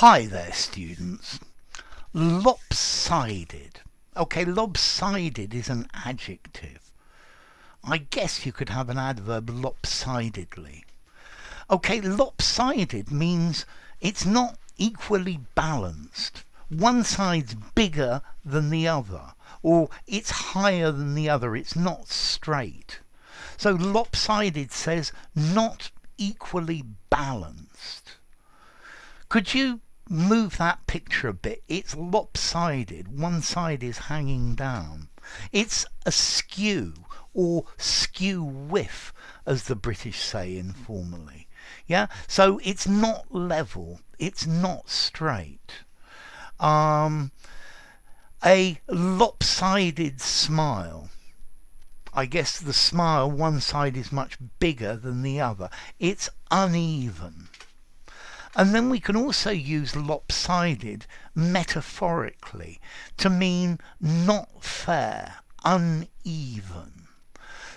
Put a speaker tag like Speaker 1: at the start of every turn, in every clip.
Speaker 1: Hi there, students. Lopsided. Okay, lopsided is an adjective. I guess you could have an adverb lopsidedly. Okay, lopsided means it's not equally balanced. One side's bigger than the other, or it's higher than the other. It's not straight. So lopsided says not equally balanced. Could you move that picture a bit? It's lopsided. One side is hanging down. It's askew, or skew whiff, as the British say informally. Yeah? So it's not level. It's not straight. A lopsided smile. I guess the smile, one side is much bigger than the other. It's uneven. And then we can also use lopsided metaphorically to mean not fair, uneven.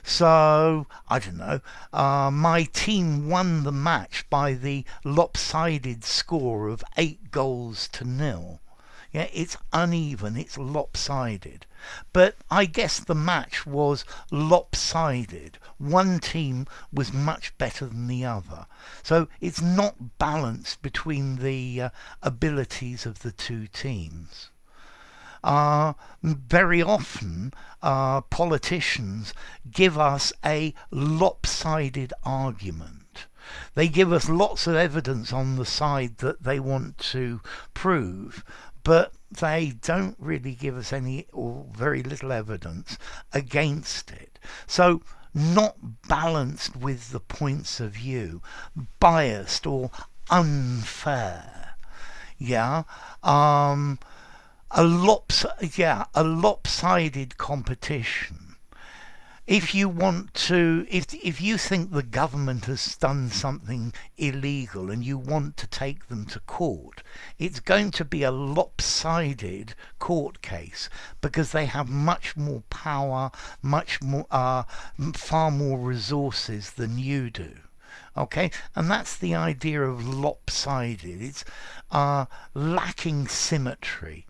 Speaker 1: So, I don't know, my team won the match by the lopsided score of 8-0. Yeah, it's uneven, it's lopsided. But I guess the match was lopsided. One team was much better than the other. So it's not balanced between the abilities of the two teams. Very often, politicians give us a lopsided argument. They give us lots of evidence on the side that they want to prove, but they don't really give us any or very little evidence against it. So not balanced with the points of view, biased or unfair. Yeah. A lopsided competition. If you want to, if you think the government has done something illegal and you want to take them to court, it's going to be a lopsided court case because they have much more power, much more, far more resources than you do. Okay, and that's the idea of lopsided. It's lacking symmetry,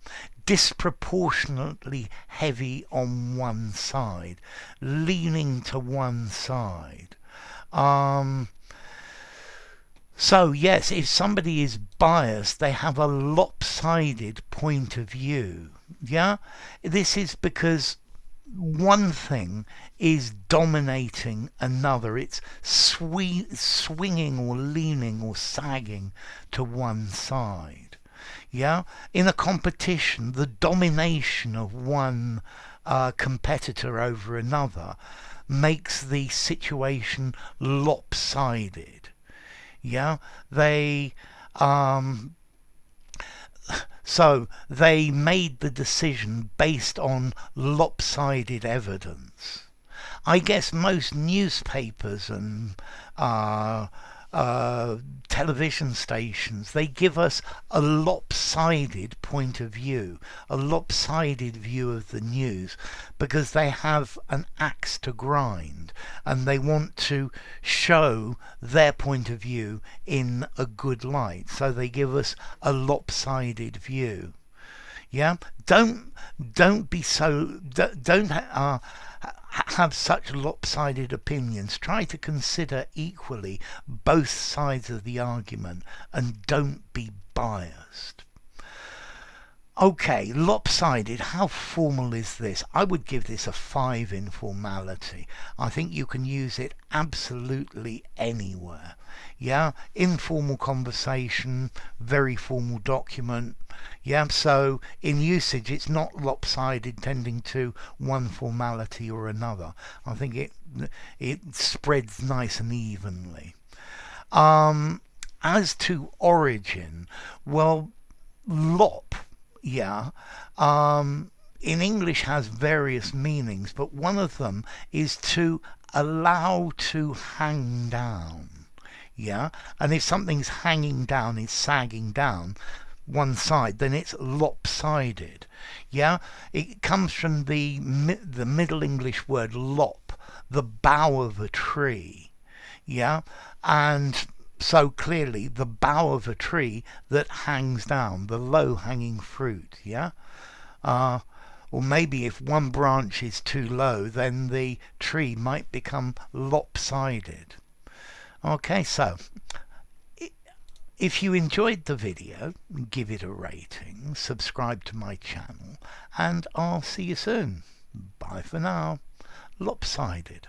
Speaker 1: disproportionately heavy on one side, leaning to one side. So yes, if somebody is biased, they have a lopsided point of view. Yeah, this is because one thing is dominating another. It's swinging or leaning or sagging to one side. Yeah, in a competition, the domination of one competitor over another makes the situation lopsided. Yeah, so they made the decision based on lopsided evidence. I guess most newspapers and television stations, they give us a lopsided point of view, a lopsided view of the news, because they have an axe to grind and they want to show their point of view in a good light. So they give us a lopsided view. Yeah, don't be so don't have such lopsided opinions. Try to consider equally both sides of the argument and don't be biased. Okay, lopsided, how formal is this? I would give this a 5 in formality. I think you can use it absolutely anywhere. Yeah, informal conversation, very formal document. Yeah, so in usage it's not lopsided tending to one formality or another. I think it spreads nice and evenly. As to origin, well, lop, yeah, in English has various meanings, but one of them is to allow to hang down. Yeah, and if something's hanging down, is sagging down one side, then it's lopsided. Yeah, it comes from the Middle English word lop, the bough of a tree. Yeah, and so clearly the bough of a tree that hangs down, the low-hanging fruit, yeah? Or maybe if one branch is too low, then the tree might become lopsided. Okay, so if you enjoyed the video, give it a rating, subscribe to my channel, and I'll see you soon. Bye for now. Lopsided.